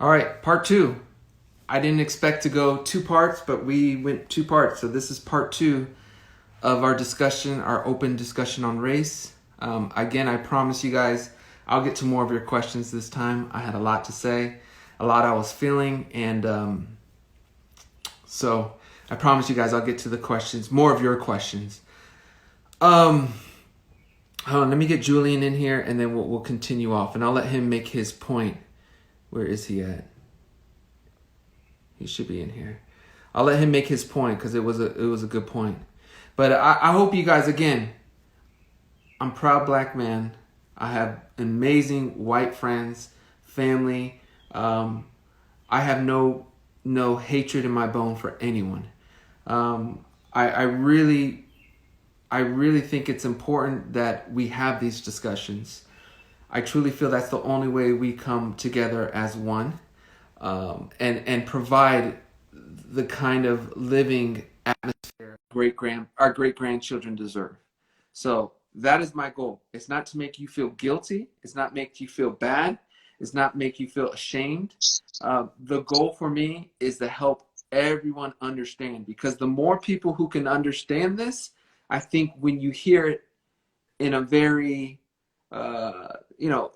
All right, part two. I didn't expect to go two parts, but we went two parts. So this is part two of our discussion, our open discussion on race. Again, I promise you guys, I'll get to more of your questions this time. I had a lot to say, a lot I was feeling, and so I promise you guys I'll get to the questions, more of your questions. Hold on, let me get Julian in here, and then we'll continue off, and I'll let him make his point. Where is he at? He should be in here. I'll let him make his point because it was a good point. But I hope you guys, again, I'm a proud black man. I have amazing white friends, family. I have no hatred in my bone for anyone. I really think it's important that we have these discussions. I truly feel that's the only way we come together as one, and provide the kind of living atmosphere our great grandchildren deserve. So that is my goal. It's not to make you feel guilty. It's not make you feel bad. It's not make you feel ashamed. The goal for me is to help everyone understand, because the more people who can understand this, I think when you hear it in a very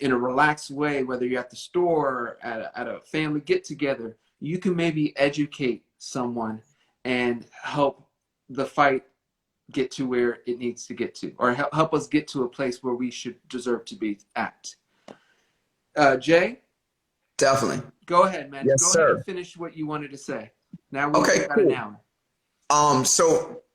in a relaxed way, whether you're at the store or at a family get together, you can maybe educate someone and help the fight get to where it needs to get to, or help us get to a place where we should deserve to be at. Jay? Definitely. Go ahead, man. Yes, Go sir. ahead and finish what you wanted to say. Now we've got Cool. an hour.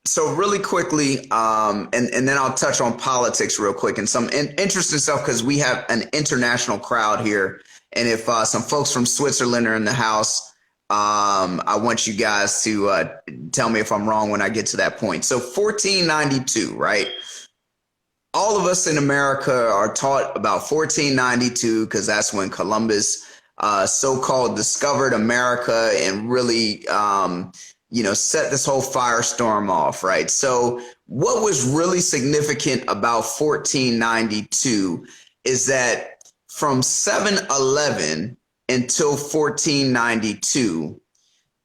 So really quickly, and then I'll touch on politics real quick and some interesting stuff, because we have an international crowd here. And if some folks from Switzerland are in the house, I want you guys to tell me if I'm wrong when I get to that point. So 1492, right? All of us in America are taught about 1492 because that's when Columbus so-called discovered America and really set this whole firestorm off, right? So what was really significant about 1492 is that from 711 until 1492,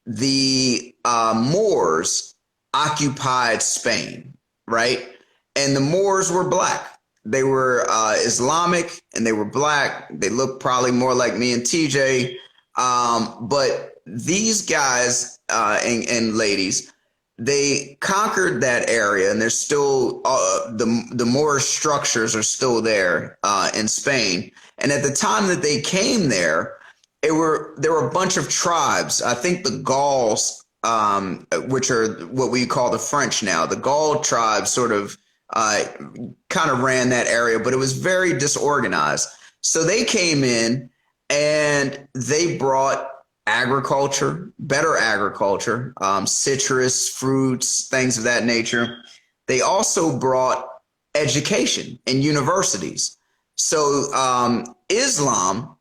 the Moors occupied Spain, right? And the Moors were black. They were Islamic and they were black. They looked probably more like me and TJ. But these guys and ladies, they conquered that area, and there's still the Moorish structures are still there in Spain. And at the time that they came there, there were a bunch of tribes. I think the Gauls, which are what we call the French now, the Gaul tribes sort of kind of ran that area, but it was very disorganized. So they came in and they brought agriculture, better agriculture, citrus, fruits, things of that nature. They also brought education and universities. So Islam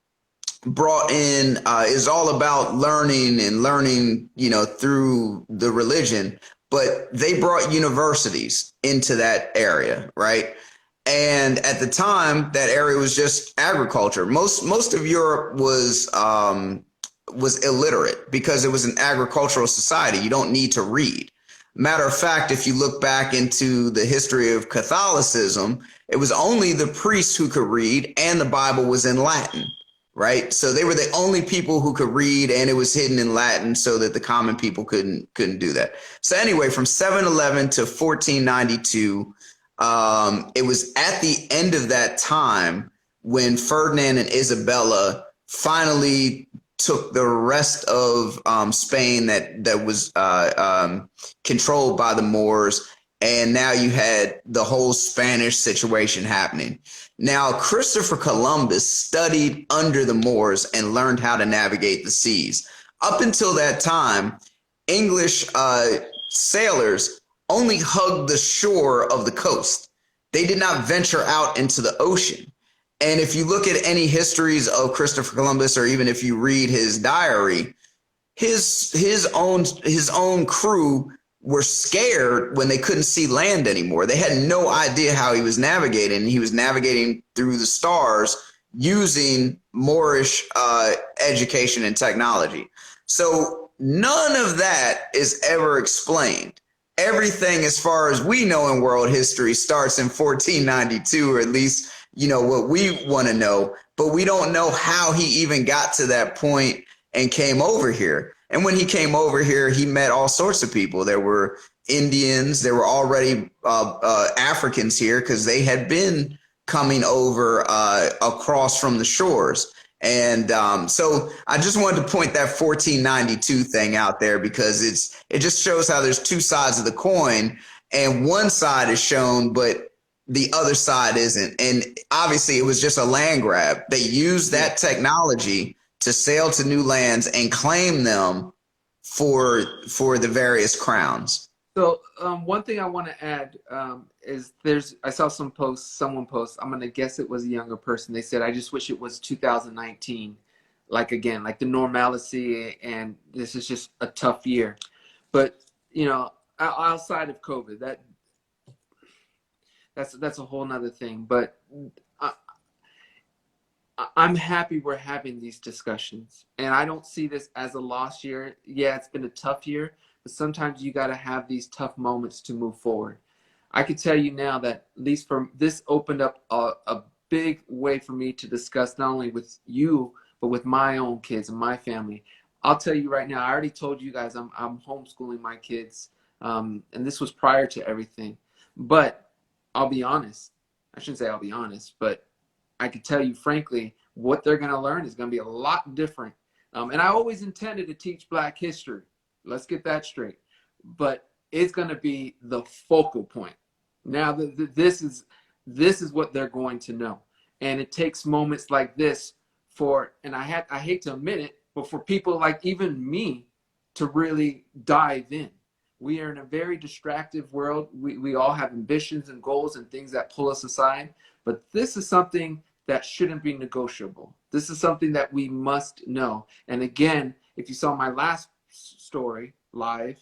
brought in is all about learning and learning, through the religion, but they brought universities into that area, right? And at the time, that area was just agriculture. Most of Europe was illiterate because it was an agricultural society. You don't need to read. Matter of fact, if you look back into the history of Catholicism, it was only the priests who could read, and the Bible was in Latin, right? So they were the only people who could read, and it was hidden in Latin so that the common people couldn't do that. So anyway, from 711 to 1492, it was at the end of that time when Ferdinand and Isabella finally took the rest of Spain that was controlled by the Moors, and now you had the whole Spanish situation happening. Now, Christopher Columbus studied under the Moors and learned how to navigate the seas. Up until that time, English sailors only hugged the shore of the coast. They did not venture out into the ocean. And if you look at any histories of Christopher Columbus, or even if you read his diary, his own crew were scared when they couldn't see land anymore. They had no idea how he was navigating. He was navigating through the stars using Moorish education and technology. So none of that is ever explained. Everything, as far as we know in world history, starts in 1492, or at least, what we want to know. But we don't know how he even got to that point and came over here. And when he came over here, he met all sorts of people. There were Indians. There were already Africans here because they had been coming over across from the shores. And so I just wanted to point that 1492 thing out there because it just shows how there's two sides of the coin, and one side is shown, but the other side isn't. And obviously it was just a land grab. They used that technology to sail to new lands and claim them for the various crowns. So one thing I want to add is I saw someone post, I'm going to guess it was a younger person. They said, I just wish it was 2019. Like, again, like the normalcy, and this is just a tough year. But, outside of COVID, that's a whole nother thing. But I'm happy we're having these discussions, and I don't see this as a lost year. Yeah, it's been a tough year, but sometimes you got to have these tough moments to move forward. I can tell you now that at least this opened up a big way for me to discuss not only with you, but with my own kids and my family. I'll tell you right now, I already told you guys I'm homeschooling my kids, and this was prior to everything. But I'll be honest. I shouldn't say I'll be honest, but I can tell you frankly, what they're going to learn is going to be a lot different. And I always intended to teach Black history. Let's get that straight. But it's going to be the focal point. Now, this is what they're going to know. And it takes moments like this and I hate to admit it, but for people like even me to really dive in. We are in a very distractive world. We all have ambitions and goals and things that pull us aside. But this is something that shouldn't be negotiable. This is something that we must know. And again, if you saw my last story live,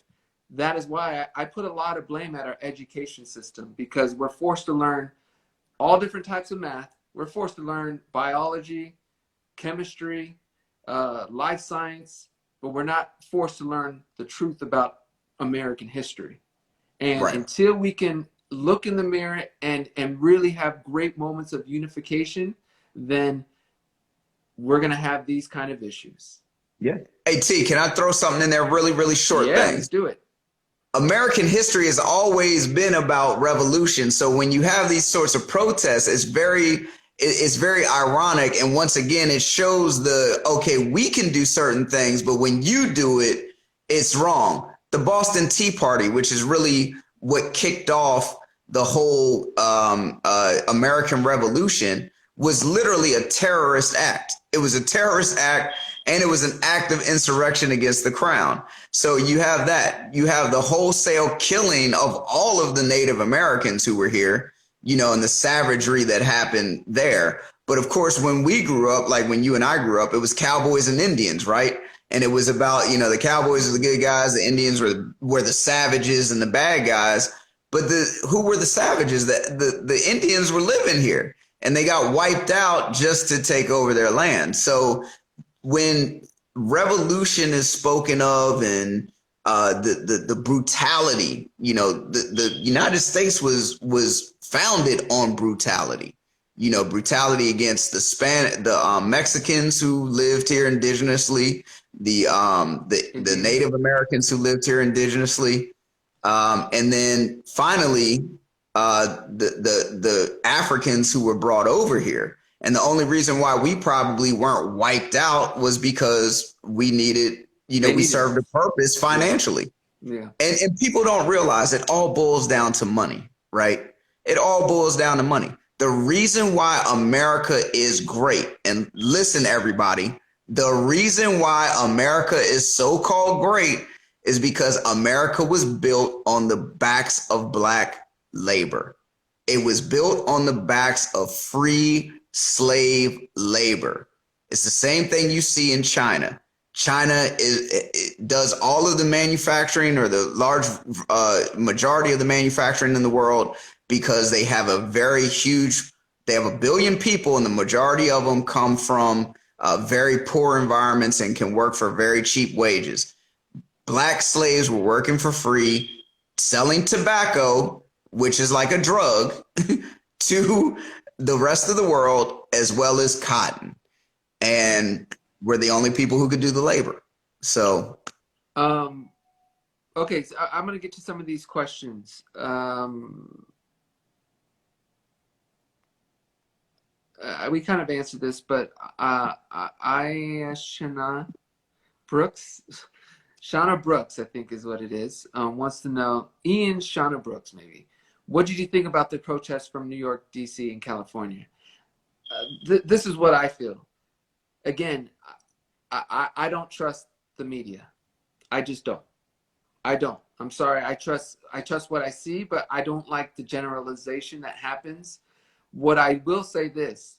that is why I put a lot of blame at our education system, because we're forced to learn all different types of math. We're forced to learn biology, chemistry, life science, but we're not forced to learn the truth about American history. And until we can look in the mirror and really have great moments of unification, then we're going to have these kind of issues. Yeah. Hey, T, can I throw something in there really, really short thing? Let's do it. American history has always been about revolution. So when you have these sorts of protests, it's very ironic. And once again, it shows we can do certain things, but when you do it, it's wrong. The Boston Tea Party, which is really what kicked off the whole American Revolution, was literally a terrorist act. It was a terrorist act, and it was an act of insurrection against the crown. So you have that. You have the wholesale killing of all of the Native Americans who were here, and the savagery that happened there. But of course, when we grew up, like when you and I grew up, it was cowboys and Indians, right? And it was about, the cowboys were the good guys, the Indians were the savages and the bad guys. But who were the savages? The Indians were living here, and they got wiped out just to take over their land. So when revolution is spoken of, and the brutality, the United States was founded on brutality. Brutality against the Mexicans who lived here indigenously, the Native Americans who lived here indigenously, and then finally the Africans who were brought over here. And the only reason why we probably weren't wiped out was because we needed, we served a purpose financially. Yeah. And people don't realize it all boils down to money, right? It all boils down to money. The reason why America is great, and listen, everybody, the reason why America is so-called great is because America was built on the backs of Black labor. It was built on the backs of free slave labor. It's the same thing you see in China. China does all of the manufacturing, or the large majority of the manufacturing in the world, because they have a very huge They have 1 billion people, and the majority of them come from very poor environments and can work for very cheap wages. Black slaves were working for free, selling tobacco, which is like a drug, to the rest of the world, as well as cotton. And we're the only people who could do the labor. So, okay, so I'm going to get to some of these questions. We kind of answered this, but Shauna Brooks, Shauna Brooks, I think is what it is, wants to know, Ian Shauna Brooks, maybe. What did you think about the protests from New York, D.C., and California? This is what I feel. Again, I don't trust the media. I just don't. I don't. I'm sorry. I trust what I see, but I don't like the generalization that happens. What I will say this,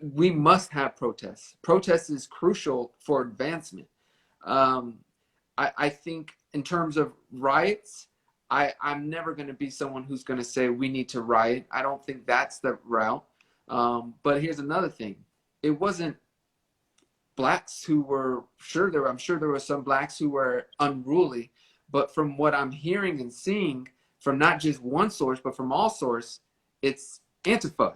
we must have protests. Protest is crucial for advancement. I think in terms of riots, I'm never going to be someone who's going to say we need to riot. I don't think that's the route. But here's another thing. It wasn't blacks who were, I'm sure there were some blacks who were unruly, but from what I'm hearing and seeing from not just one source, but from all sources, it's Antifa,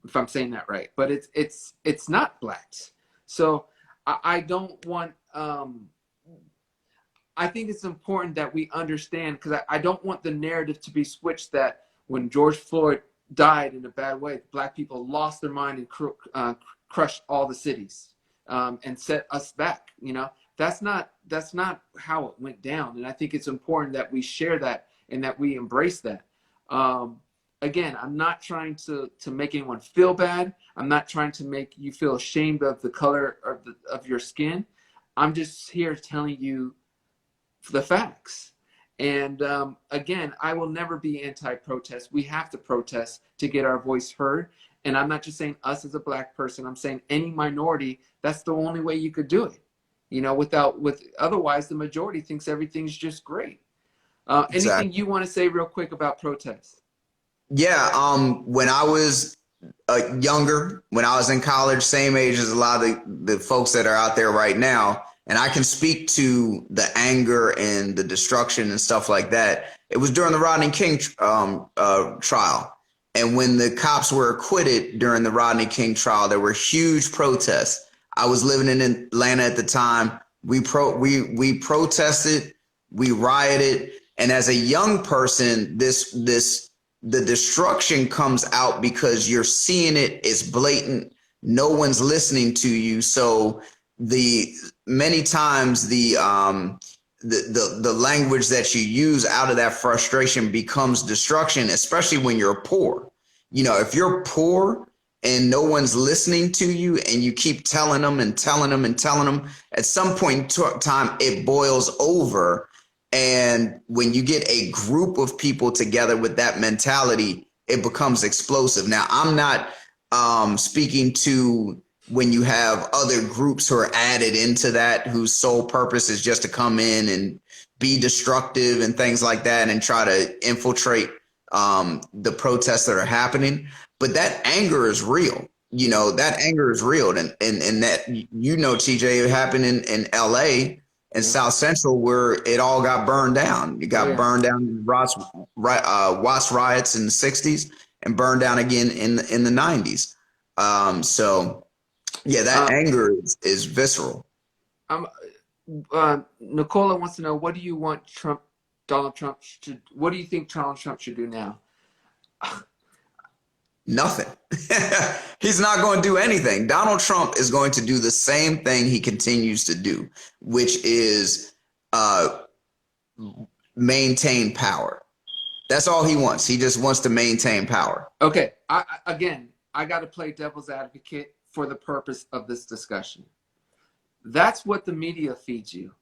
if I'm saying that right. But it's not blacks. So I don't want, I think it's important that we understand, because I don't want the narrative to be switched that when George Floyd died in a bad way, black people lost their mind and crushed all the cities and set us back. You know, that's not how it went down. And I think it's important that we share that and that we embrace that. Again, I'm not trying to make anyone feel bad. I'm not trying to make you feel ashamed of the color of your skin. I'm just here telling you the facts. And again, I will never be anti-protest. We have to protest to get our voice heard. And I'm not just saying us as a black person. I'm saying any minority. That's the only way you could do it. You know, otherwise the majority thinks everything's just great. exactly. Anything you want to say real quick about protests? Yeah. When I was younger, when I was in college, same age as a lot of the folks that are out there right now, and I can speak to the anger and the destruction and stuff like that. It was during the Rodney King trial. And when the cops were acquitted during the Rodney King trial, there were huge protests. I was living in Atlanta at the time. We protested, we rioted. And as a young person, the destruction comes out because you're seeing it. It's blatant. No one's listening to you. So many times the language that you use out of that frustration becomes destruction, especially when you're poor. You know, if you're poor and no one's listening to you and you keep telling them and telling them and telling them, at some point in time, it boils over. And when you get a group of people together with that mentality, it becomes explosive. Now, I'm not speaking to when you have other groups who are added into that, whose sole purpose is just to come in and be destructive and things like that and try to infiltrate the protests that are happening. But that anger is real. You know, that anger is real. And that, you know, TJ, it happened in LA and South Central, where it all got burned down. It got burned down in Watts riots in the 60s and burned down again in the 90s. So yeah, that anger is visceral. Nicola wants to know, what do you want Donald Trump what do you think Donald Trump should do now? Nothing. He's not going to do anything. Donald Trump is going to do the same thing he continues to do, which is maintain power. That's all he wants. He just wants to maintain power. Okay. I got to play devil's advocate for the purpose of this discussion. That's what the media feeds you.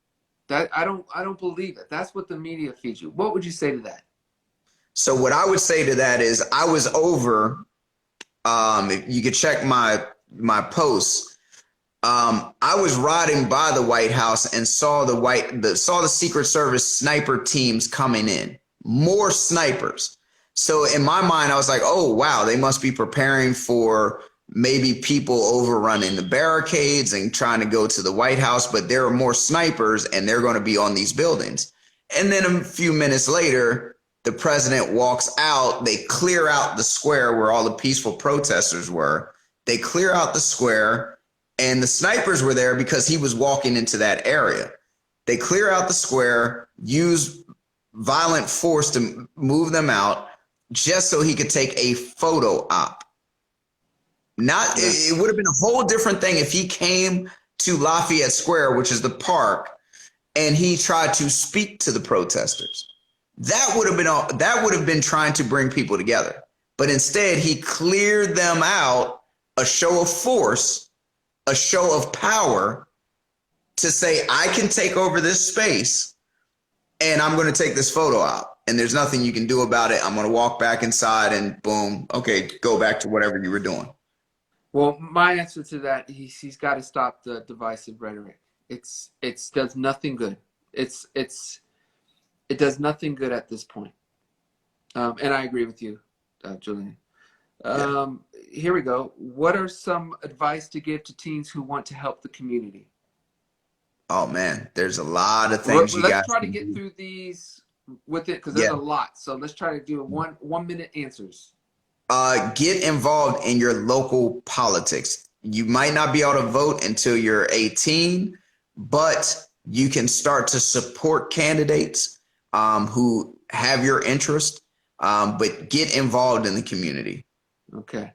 That I don't believe it. That's what the media feeds you. What would you say to that? So what I would say to that is, I was over. You could check my posts. I was riding by the White House and saw the Secret Service sniper teams coming in. More snipers. So in my mind, I was like, oh, wow, they must be preparing for maybe people overrunning the barricades and trying to go to the White House, but there are more snipers and they're going to be on these buildings. And then a few minutes later, the president walks out. They clear out the square where all the peaceful protesters were. They clear out the square, and the snipers were there because he was walking into that area. They clear out the square, use violent force to move them out just so he could take a photo op. Not, it would have been a whole different thing if he came to Lafayette Square, which is the park, and he tried to speak to the protesters. That would have been trying to bring people together. But instead, he cleared them out, a show of force, a show of power, to say, I can take over this space and I'm going to take this photo out. And there's nothing you can do about it. I'm going to walk back inside and boom, okay, go back to whatever you were doing. Well, my answer to that, he's got to stop the divisive rhetoric. It does nothing good. It does nothing good at this point. And I agree with you, Julian. Here we go. What are some advice to give to teens who want to help the community? Oh man, there's a lot of things you guys. Let's try to get through these with it because there's a lot. So let's try to do 1 minute answers. Get involved in your local politics. You might not be able to vote until you're 18, but you can start to support candidates who have your interest, but get involved in the community. Okay.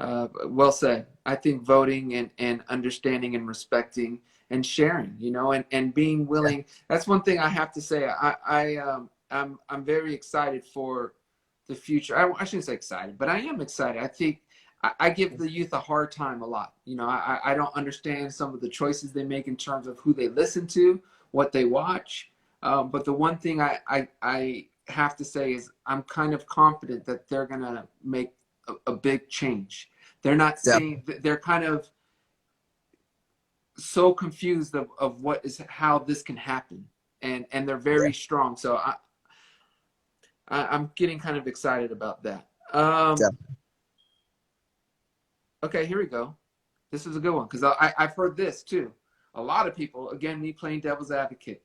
Well said. I think voting and understanding and respecting and sharing, and being willing. That's one thing I have to say. I'm very excited for the future. I shouldn't say excited, but I am excited. I think I give the youth a hard time a lot. I don't understand some of the choices they make in terms of who they listen to, what they watch. But the one thing I have to say is I'm kind of confident that they're going to make a big change. They're not seeing, they're kind of so confused of how this can happen. And they're very strong. So I'm getting kind of excited about that. Okay, here we go. This is a good one because I've heard this too. A lot of people, again, me playing devil's advocate,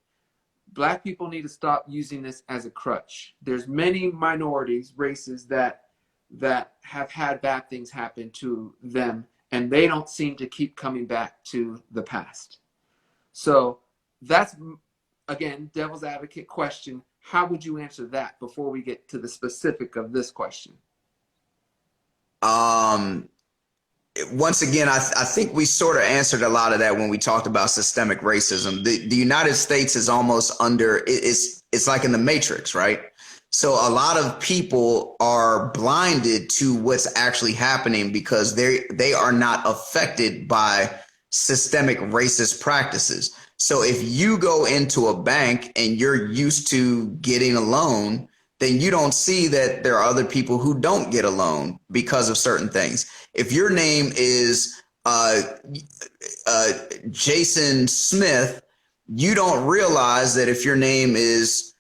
Black people need to stop using this as a crutch. There's many minorities, races that have had bad things happen to them, and they don't seem to keep coming back to the past. So that's, again, devil's advocate question. How would you answer that before we get to the specific of this question? Once again, I think we sort of answered a lot of that when we talked about systemic racism. The United States is almost it's like in the Matrix, right? So a lot of people are blinded to what's actually happening because they are not affected by systemic racist practices. So if you go into a bank and you're used to getting a loan, then you don't see that there are other people who don't get a loan because of certain things. If your name is Jason Smith, you don't realize that if your name is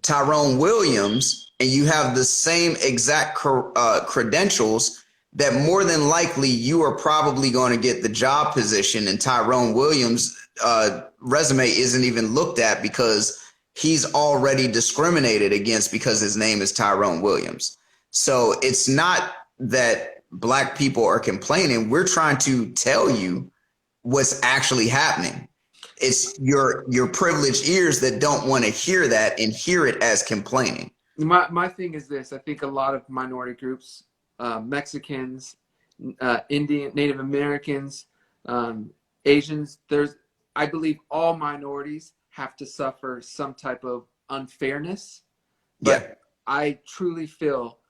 Tyrone Williams and you have the same exact credentials, that more than likely you are probably going to get the job position, and Tyrone Williams' resume isn't even looked at because he's already discriminated against because his name is Tyrone Williams. So it's not that Black people are complaining. We're trying to tell you what's actually happening. It's your privileged ears that don't want to hear that and hear it as complaining. My thing is this. I think a lot of minority groups, Mexicans, Indian, Native Americans, Asians, I believe all minorities have to suffer some type of unfairness. But I truly feel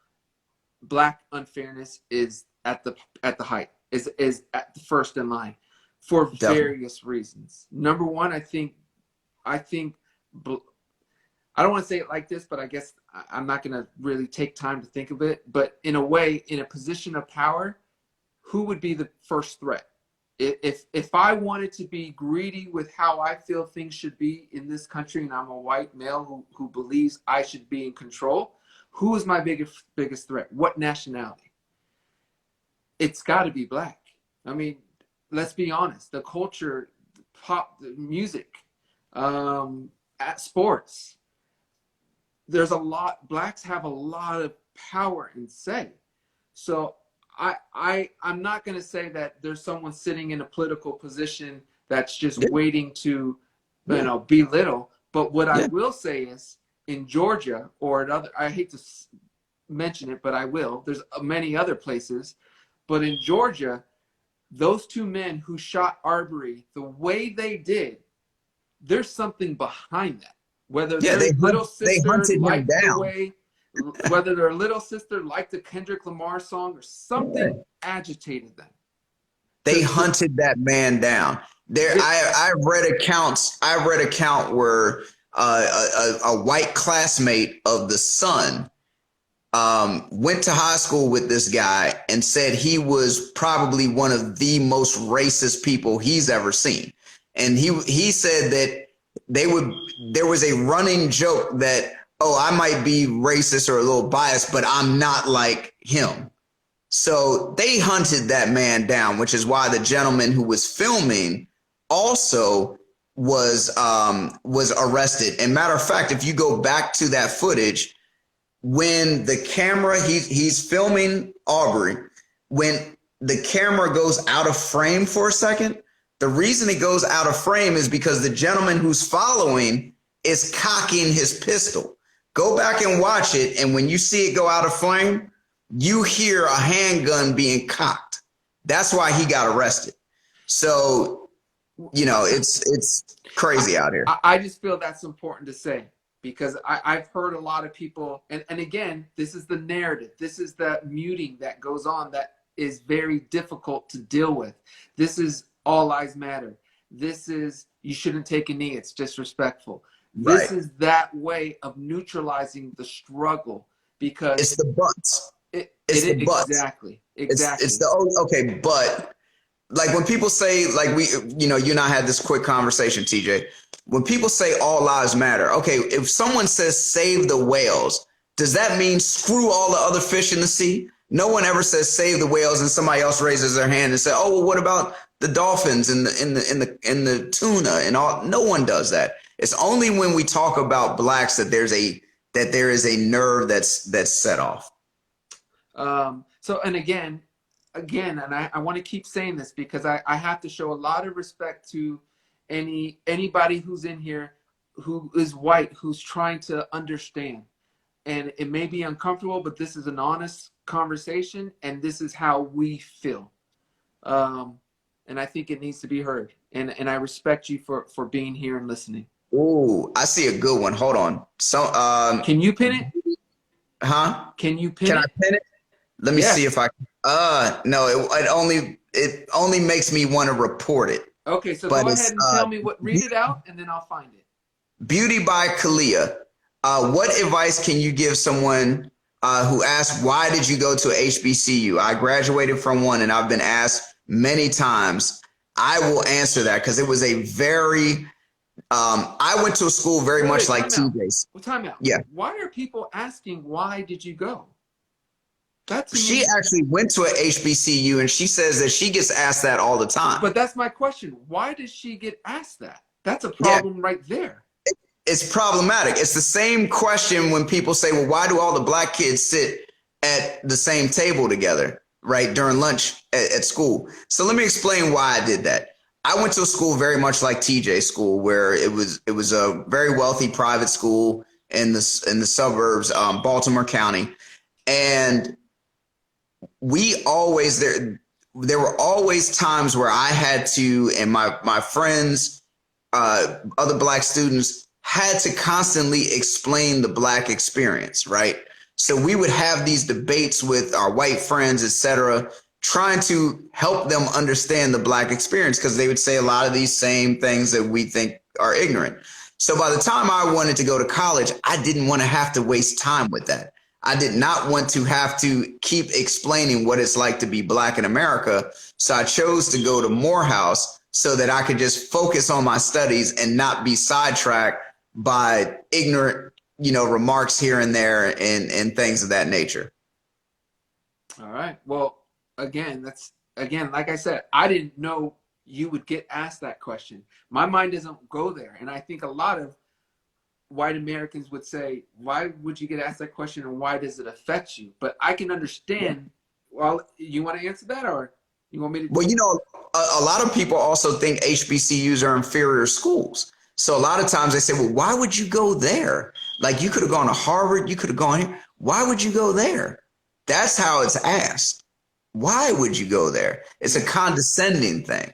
Black unfairness is at the height, is at the first in line for various reasons. Number one, I think I don't want to say it like this, but I guess I'm not going to really take time to think of it. But in a way, in a position of power, who would be the first threat? If I wanted to be greedy with how I feel things should be in this country, and I'm a white male who believes I should be in control, who is my biggest threat? What nationality? It's got to be black. I mean, let's be honest. The culture, pop, the music, at sports, there's a lot. Blacks have a lot of power and say. So I'm not going to say that there's someone sitting in a political position that's just waiting to, belittle. But what I will say is, in Georgia or at other, I hate to mention it, but I will. There's many other places, but in Georgia, those two men who shot Arbery the way they did, there's something behind that. Whether their little sister liked the way, whether their little sister liked the Kendrick Lamar song or something agitated them. They hunted that man down. I read accounts. I read account where a white classmate of the son went to high school with this guy and said he was probably one of the most racist people he's ever seen. And he said that there was a running joke that, oh, I might be racist or a little biased, but I'm not like him. So they hunted that man down, which is why the gentleman who was filming also was arrested. And matter of fact, if you go back to that footage, when the camera, he's filming Arbery, when the camera goes out of frame for a second, the reason it goes out of frame is because the gentleman who's following is cocking his pistol. Go back and watch it, and when you see it go out of frame, you hear a handgun being cocked. That's why he got arrested. So, it's crazy out here. I just feel that's important to say, because I've heard a lot of people, and again, this is the narrative. This is the muting that goes on that is very difficult to deal with. This is all lives matter. This is, you shouldn't take a knee, it's disrespectful. This is that way of neutralizing the struggle, because it's the butts. It's the butts. Exactly. It's okay, but like when people say, like you and I had this quick conversation, TJ. When people say all lives matter, okay, if someone says save the whales, does that mean screw all the other fish in the sea? No one ever says save the whales and somebody else raises their hand and say, oh, well, what about the dolphins and the tuna and all? No one does that. It's only when we talk about blacks that there is a nerve that's set off. So, and again, and I want to keep saying this because I have to show a lot of respect to anybody who's in here who is white, who's trying to understand. And it may be uncomfortable, but this is an honest conversation, and this is how we feel. And I think it needs to be heard. And I respect you for being here and listening. Ooh, I see a good one. Hold on. So, can you pin it? Huh? Can you pin it? Can I pin it? Let me see if I can. No, it only makes me want to report it. Okay, so go ahead and tell me read it out, and then I'll find it. Beauty by Kalia. What advice can you give someone who asks, why did you go to a HBCU? I graduated from one, and I've been asked many times. I will answer that because it was a very, I went to a school very much like TJ's. Well, time out. Yeah. Why are people asking, why did you go? She actually went to a HBCU, and she says that she gets asked that all the time. But that's my question. Why does she get asked that? That's a problem right there. It's problematic. It's the same question when people say, well, why do all the black kids sit at the same table together, right, during lunch at school? So let me explain why I did that. I went to a school very much like TJ's school, where it was a very wealthy private school in the suburbs, Baltimore County. And there were always times where I had to, and my friends, other black students, had to constantly explain the black experience, right? So we would have these debates with our white friends, et cetera, trying to help them understand the black experience, because they would say a lot of these same things that we think are ignorant. So by the time I wanted to go to college, I didn't want to have to waste time with that. I did not want to have to keep explaining what it's like to be black in America. So I chose to go to Morehouse so that I could just focus on my studies and not be sidetracked by ignorant, remarks here and there and things of that nature. All right. Well, again, like I said, I didn't know you would get asked that question. My mind doesn't go there. And I think a lot of white Americans would say, why would you get asked that question and why does it affect you? But I can understand. Well, you want to answer that or you want me to? Well, a lot of people also think HBCUs are inferior schools. So a lot of times they say, well, why would you go there? Like you could have gone to Harvard, you could have gone here. Why would you go there? That's how it's asked. Why would you go there? It's a condescending thing.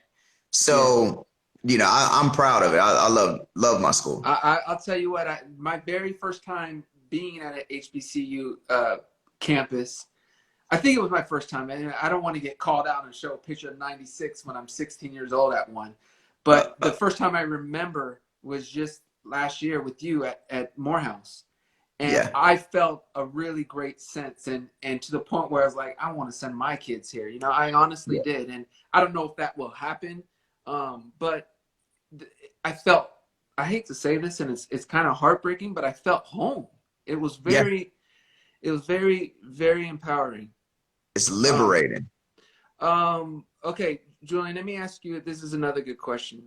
So, I'm proud of it. I love my school. I'll tell you what, my very first time being at an HBCU campus, I think it was my first time. And I don't want to get called out and show a picture of 96 when I'm 16 years old at one. But the first time I remember was just last year with you at Morehouse. And I felt a really great sense and to the point where I was like, I want to send my kids here. I honestly did. And I don't know if that will happen. But I hate to say this and it's kind of heartbreaking, but I felt home. It was very, very empowering. It's liberating. Okay, Julian, let me ask you, this is another good question.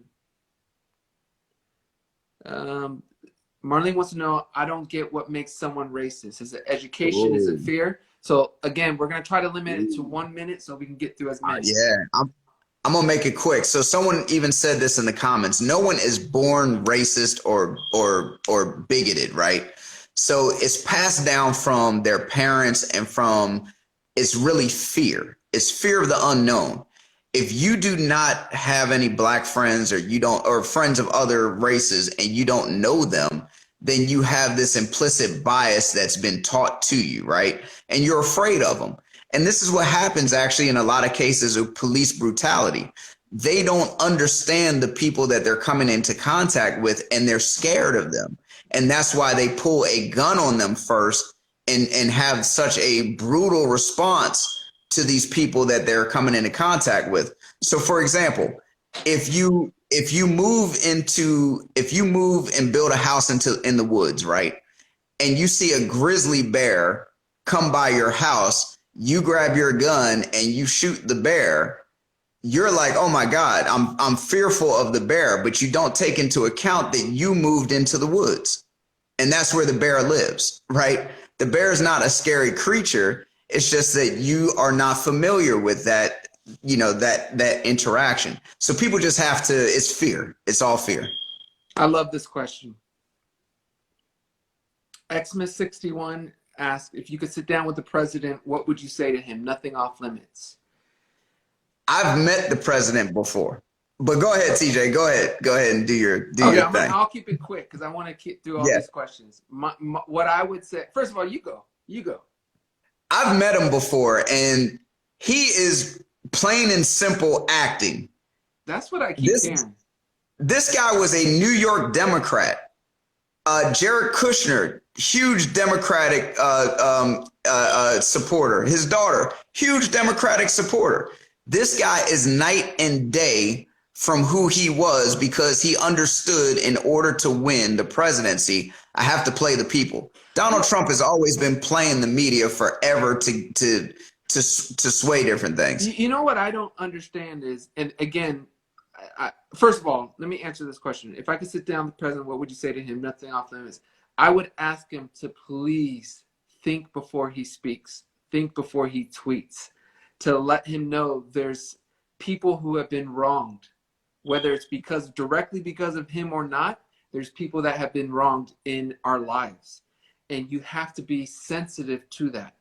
Marlene wants to know, I don't get what makes someone racist. Is it education? Ooh. Is it fear? So again, we're going to try to limit it to 1 minute so we can get through as many. I'm going to make it quick. So someone even said this in the comments. No one is born racist or bigoted, right? So it's passed down from their parents and it's really fear. It's fear of the unknown. If you do not have any black friends or friends of other races and you don't know them, then you have this implicit bias that's been taught to you, right? And you're afraid of them. And this is what happens actually in a lot of cases of police brutality. They don't understand the people that they're coming into contact with and they're scared of them. And that's why they pull a gun on them first and have such a brutal response to these people that they're coming into contact with. So for example, if you move and build a house in the woods, right? And you see a grizzly bear come by your house, you grab your gun and you shoot the bear. You're like, oh my God, I'm fearful of the bear, but you don't take into account that you moved into the woods. And that's where the bear lives, right? The bear is not a scary creature. It's just that you are not familiar with that, that interaction. So people just have to, it's fear. It's all fear. I love this question. Xmas61 asked, if you could sit down with the president, what would you say to him? Nothing off limits. I've met the president before, but go ahead, TJ. Go ahead and do your thing. I'll keep it quick because I want to get through all these questions. What I would say, first of all, you go. I've met him before, and he is plain and simple acting. That's what I keep hearing. This guy was a New York Democrat. Jared Kushner, huge Democratic supporter. His daughter, huge Democratic supporter. This guy is night and day from who he was because he understood in order to win the presidency, I have to play the people. Donald Trump has always been playing the media forever to sway different things. You know what I don't understand is, and again, first of all, let me answer this question. If I could sit down with the president, what would you say to him? Nothing off limits. I would ask him to please think before he speaks, think before he tweets, to let him know there's people who have been wronged, whether it's directly because of him or not. There's people that have been wronged in our lives, and you have to be sensitive to that.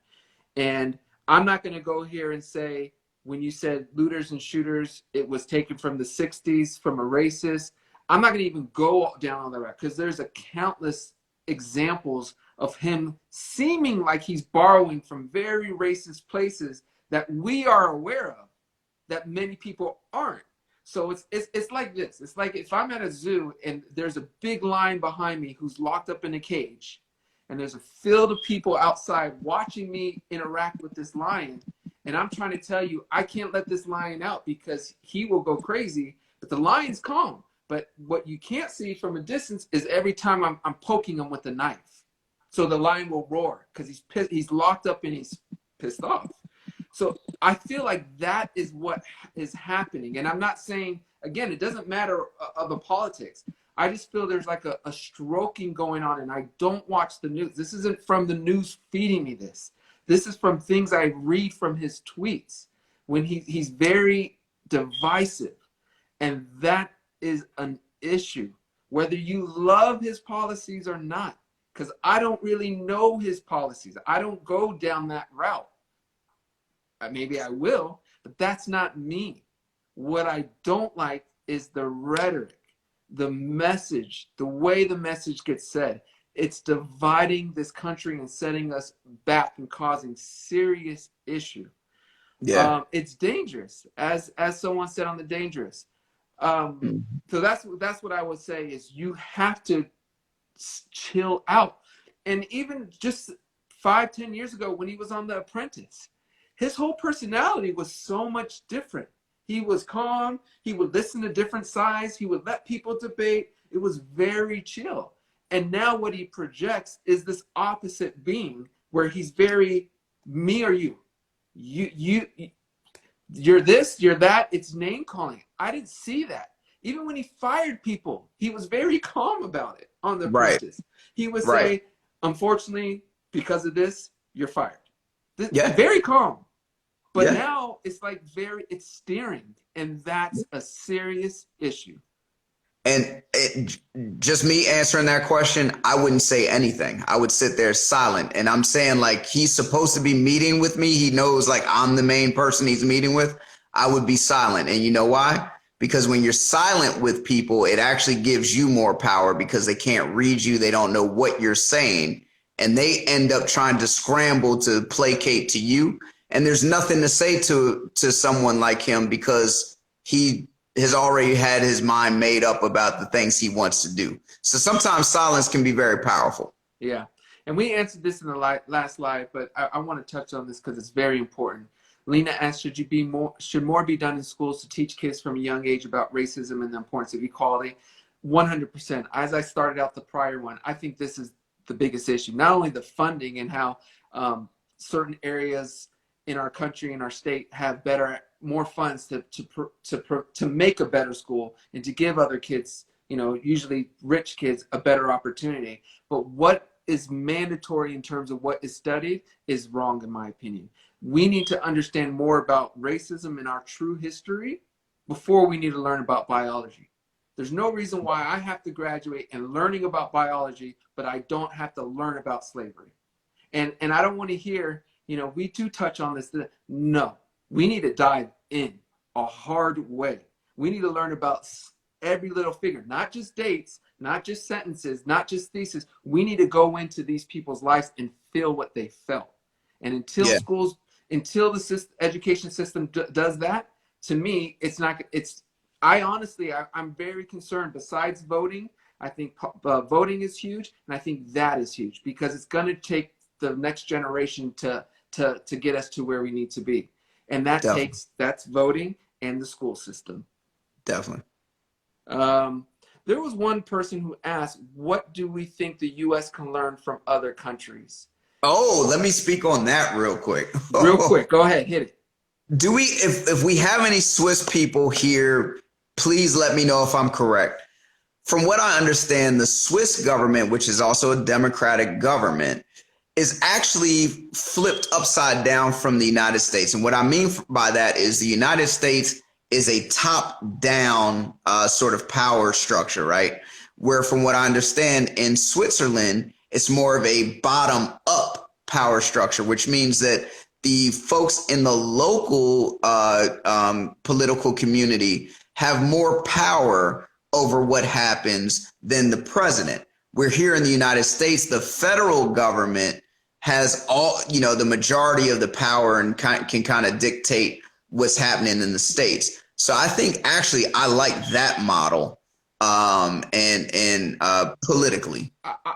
And I'm not going to go here and say, when you said looters and shooters, it was taken from the 60s from a racist. I'm not going to even go down on the route because there's a countless examples of him seeming like he's borrowing from very racist places that we are aware of, that many people aren't. So it's like this. It's like if I'm at a zoo and there's a big lion behind me who's locked up in a cage, and there's a field of people outside watching me interact with this lion. And I'm trying to tell you, I can't let this lion out because he will go crazy, but the lion's calm. But what you can't see from a distance is every time I'm poking him with a knife. So the lion will roar because he's pissed, he's locked up and he's pissed off. So I feel like that is what is happening. And I'm not saying, again, it doesn't matter of the politics. I just feel there's like a stroking going on, and I don't watch the news. This isn't from the news feeding me this. This is from things I read from his tweets when he's very divisive. And that is an issue, whether you love his policies or not, because I don't really know his policies. I don't go down that route. Maybe I will, but that's not me. What I don't like is the rhetoric, the message, the way the message gets said. It's dividing this country and setting us back and causing serious issue. Yeah. It's dangerous, as someone said on The Dangerous. So that's what I would say is you have to chill out. And even just 5-10 years ago when he was on The Apprentice, his whole personality was so much different. He was calm. He would listen to different sides. He would let people debate. It was very chill. And now what he projects is this opposite being where he's very me or you. You're this, you're that. It's name calling. I didn't see that. Even when he fired people, he was very calm about it on The Apprentice. He would say, unfortunately, because of this, you're fired. Very calm. But now it's like it's steering, and that's a serious issue. And just me answering that question, I wouldn't say anything. I would sit there silent. And I'm saying, like, he's supposed to be meeting with me. He knows, like, I'm the main person he's meeting with. I would be silent. And you know why? Because when you're silent with people, it actually gives you more power because they can't read you. They don't know what you're saying. And they end up trying to scramble to placate to you. And there's nothing to say to someone like him because he has already had his mind made up about the things he wants to do. So sometimes silence can be very powerful. Yeah. And we answered this in the last live, but I want to touch on this because it's very important. Lena asked, should more be done in schools to teach kids from a young age about racism and the importance of equality? 100%. As I started out the prior one, I think this is the biggest issue. Not only the funding and how certain areas in our country and our state have more funds to make a better school and to give other kids, usually rich kids, a better opportunity. But what is mandatory in terms of what is studied is wrong, in my opinion. We need to understand more about racism and our true history before we need to learn about biology. There's no reason why I have to graduate and learning about biology, but I don't have to learn about slavery. And I don't want to hear, we do touch on this. No, we need to dive in a hard way. We need to learn about every little figure, not just dates, not just sentences, not just thesis. We need to go into these people's lives and feel what they felt. And until the education system does that, to me, I'm very concerned. Besides voting, I think voting is huge. And I think that is huge because it's going to take the next generation to get us to where we need to be. And that's voting and the school system. Definitely. There was one person who asked, what do we think the U.S. can learn from other countries? Oh, let me speak on that real quick. Real quick. Go ahead. Hit it. Do we, if we have any Swiss people here, please let me know if I'm correct. From what I understand, the Swiss government, which is also a democratic government, is actually flipped upside down from the United States. And what I mean by that is the United States is a top-down sort of power structure, right? Where from what I understand in Switzerland, it's more of a bottom-up power structure, which means that the folks in the local political community have more power over what happens than the president. We're here in the United States, the federal government has the majority of the power and can kind of dictate what's happening in the states. So I think actually I like that model and politically.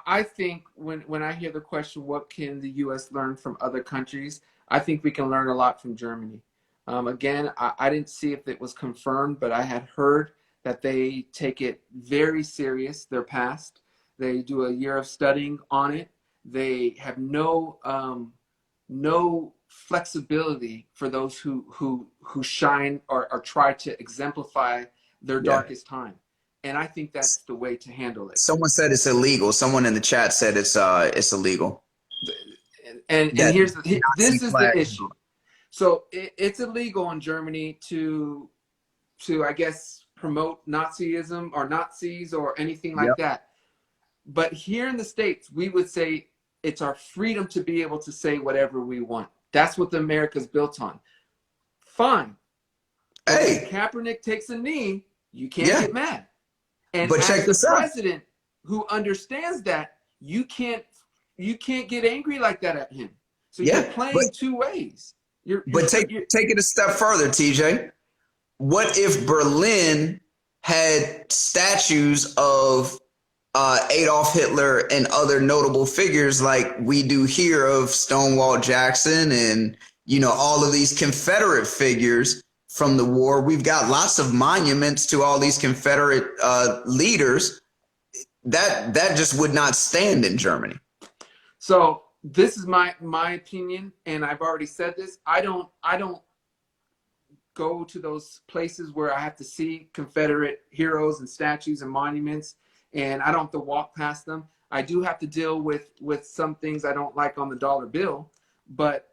I think when I hear the question, what can the U.S. learn from other countries? I think we can learn a lot from Germany. Again, I didn't see if it was confirmed, but I had heard that they take it very serious, their past. They do a year of studying on it. They have no flexibility for those who shine or try to exemplify their Yeah. darkest time. And I think that's the way to handle it. Someone said it's illegal. Someone in the chat said it's illegal. And That here's Nazi this is the flag. issue. So it's illegal in Germany to I guess promote Nazism or Nazis or anything like Yep. that. But here in the States, we would say it's our freedom to be able to say whatever we want. That's what the America's built on. Fine. Hey, If Kaepernick takes a knee, you can't Yeah. get mad. And But as check the this out. president who understands that, you can't get angry like that at him. So Yeah, you're playing two ways. but take it a step further, TJ. What if Berlin had statues of Adolf Hitler and other notable figures like we do here of Stonewall Jackson and, all of these Confederate figures from the war? We've got lots of monuments to all these Confederate leaders. That just would not stand in Germany. So this is my opinion, and I've already said this. I don't go to those places where I have to see Confederate heroes and statues and monuments, and I don't have to walk past them. I do have to deal with some things I don't like on the dollar bill, but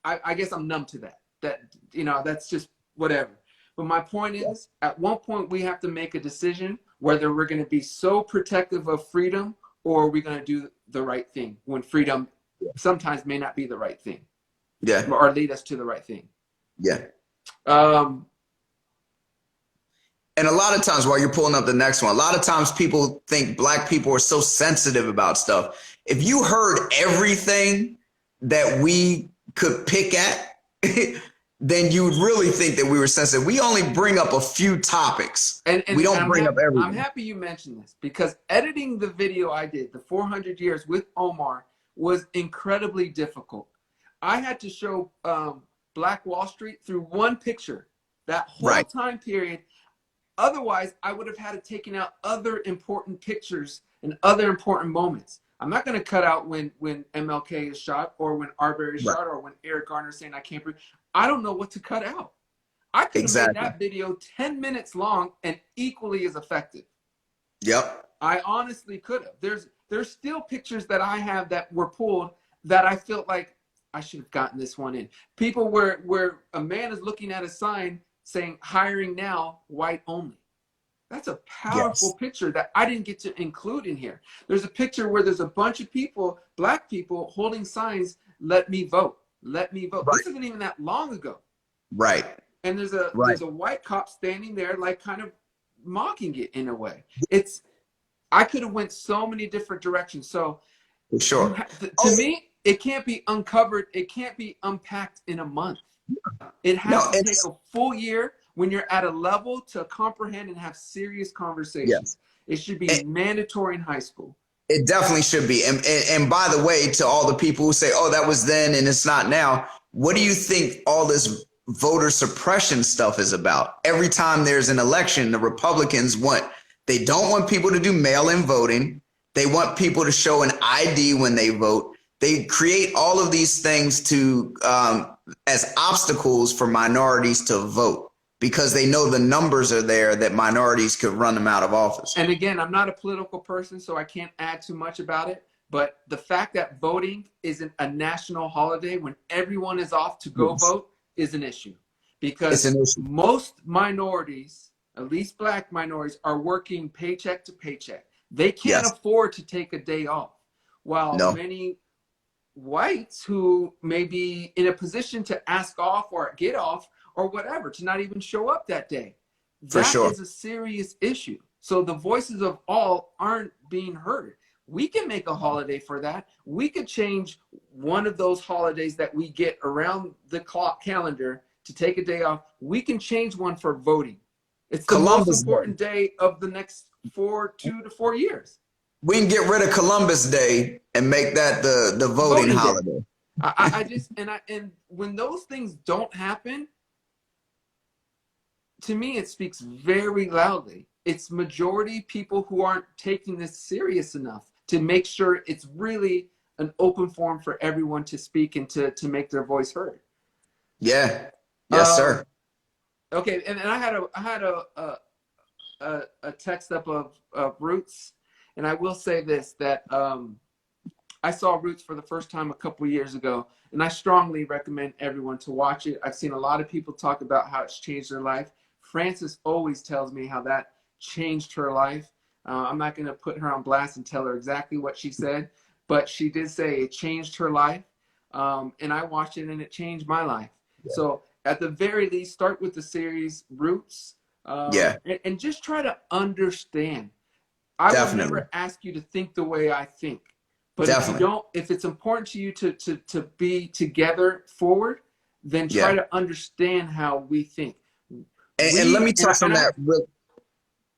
I guess I'm numb to that. That's just whatever. But my point is, at one point we have to make a decision whether we're going to be so protective of freedom or we're going to do the right thing when freedom sometimes may not be the right thing. Yeah. Or lead us to the right thing. Yeah. Um, And a lot of times, while you're pulling up the next one, a lot of times people think Black people are so sensitive about stuff. If you heard everything that we could pick at, then you would really think that we were sensitive. We only bring up a few topics. and we don't bring up everything. I'm happy you mentioned this because editing the video I did, the 400 years with Omar, was incredibly difficult. I had to show Black Wall Street through one picture, that whole time period. Otherwise, I would have had to taken out other important pictures and other important moments. I'm not going to cut out when MLK is shot or when Arbery is shot or when Eric Garner is saying I can't breathe. I don't know what to cut out. I could have made that video 10 minutes long and equally as effective. Yep. I honestly could have. There's still pictures that I have that were pulled that I felt like I should have gotten this one in. People where a man is looking at a sign saying hiring now, white only. That's a powerful picture that I didn't get to include in here. There's a picture where there's a bunch of people, Black people, holding signs, let me vote, let me vote. This isn't even that long ago. Right. And there's a white cop standing there like kind of mocking it in a way. I could have went so many different directions. So for sure. To me, it can't be uncovered. It can't be unpacked in a month. It has to take a full year when you're at a level to comprehend and have serious conversations. Yes. It should be mandatory in high school. It definitely should be. And by the way, to all the people who say, oh, that was then and it's not now, what do you think all this voter suppression stuff is about? Every time there's an election, the Republicans they don't want people to do mail-in voting. They want people to show an ID when they vote. They create all of these things to as obstacles for minorities to vote because they know the numbers are there that minorities could run them out of office. And again, I'm not a political person, so I can't add too much about it. But the fact that voting isn't a national holiday when everyone is off to go vote is an issue. Because most minorities, at least Black minorities, are working paycheck to paycheck. They can't afford to take a day off. While many whites who may be in a position to ask off or get off or whatever, to not even show up that day. That is a serious issue. So the voices of all aren't being heard. We can make a holiday for that. We could change one of those holidays that we get around the clock calendar to take a day off. We can change one for voting. It's the most Columbus Day. important day of the next 2 to 4 years. We can get rid of Columbus Day and make that the voting Voting day. holiday. I just and when those things don't happen, to me it speaks very loudly. It's majority people who aren't taking this serious enough to make sure it's really an open forum for everyone to speak and to make their voice heard. Yeah. Yes, sir. Okay, and I had a text up of Roots, and I will say this, that I saw Roots for the first time a couple of years ago, and I strongly recommend everyone to watch it. I've seen a lot of people talk about how it's changed their life. Frances always tells me how that changed her life. I'm not going to put her on blast and tell her exactly what she said, but she did say it changed her life, and I watched it and it changed my life. Yeah. So at the very least, start with the series Roots, and just try to understand. I would never ask you to think the way I think, but if you don't, if it's important to you to be together forward, then try to understand how we think. And let me touch on that.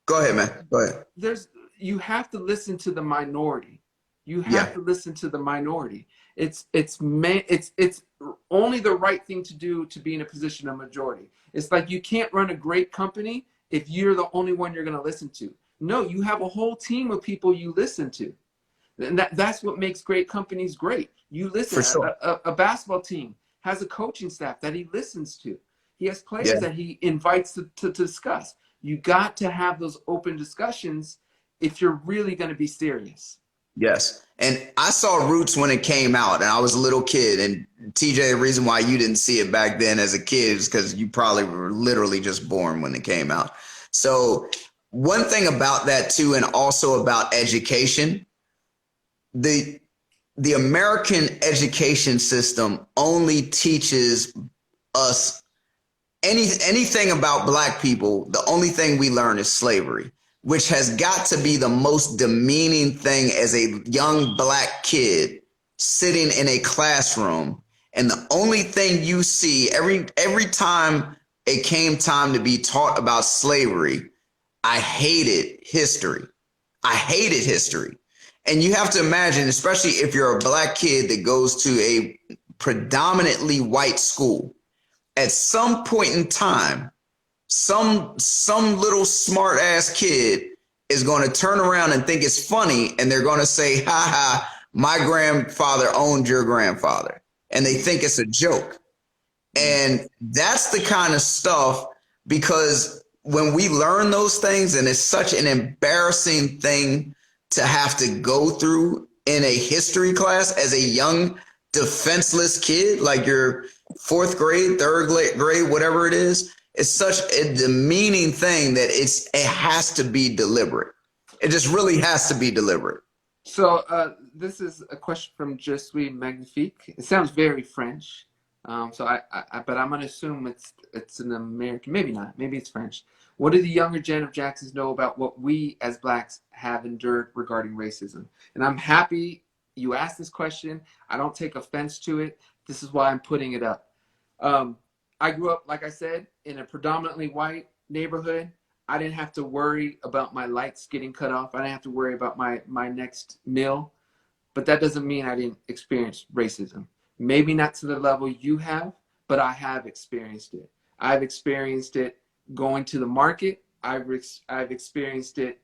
Go ahead, man. Go ahead. You have to listen to the minority. You have to listen to the minority. It's only the right thing to do to be in a position of majority. It's like you can't run a great company if you're the only one you're going to listen to. No, you have a whole team of people you listen to. And that's what makes great companies great. You listen. For sure. A basketball team has a coaching staff that he listens to. He has players that he invites to discuss. You got to have those open discussions if you're really going to be serious. Yes. And I saw Roots when it came out, and I was a little kid. And TJ, the reason why you didn't see it back then as a kid is because you probably were literally just born when it came out. So one thing about that too, and also about education, the American education system only teaches us anything about Black people. The only thing we learn is slavery, which has got to be the most demeaning thing as a young Black kid sitting in a classroom. And the only thing you see every time it came time to be taught about slavery, I hated history. I hated history. And you have to imagine, especially if you're a Black kid that goes to a predominantly white school, at some point in time, some little smart ass kid is going to turn around and think it's funny, and they're going to say, ha ha, my grandfather owned your grandfather. And they think it's a joke. And that's the kind of stuff, because when we learn those things, and it's such an embarrassing thing to have to go through in a history class as a young defenseless kid, like you're fourth grade, third grade, whatever it is. It's such a demeaning thing that it has to be deliberate. It just really has to be deliberate. So this is a question from Je suis magnifique. It sounds very French. But I'm going to assume it's an American. Maybe not. Maybe it's French. What do the younger gen of Jacksons know about what we as Blacks have endured regarding racism? And I'm happy you asked this question. I don't take offense to it. This is why I'm putting it up. I grew up, like I said, in a predominantly white neighborhood. I didn't have to worry about my lights getting cut off. I didn't have to worry about my next meal. But that doesn't mean I didn't experience racism. Maybe not to the level you have, but I have experienced it. I've experienced it going to the market. I've experienced it,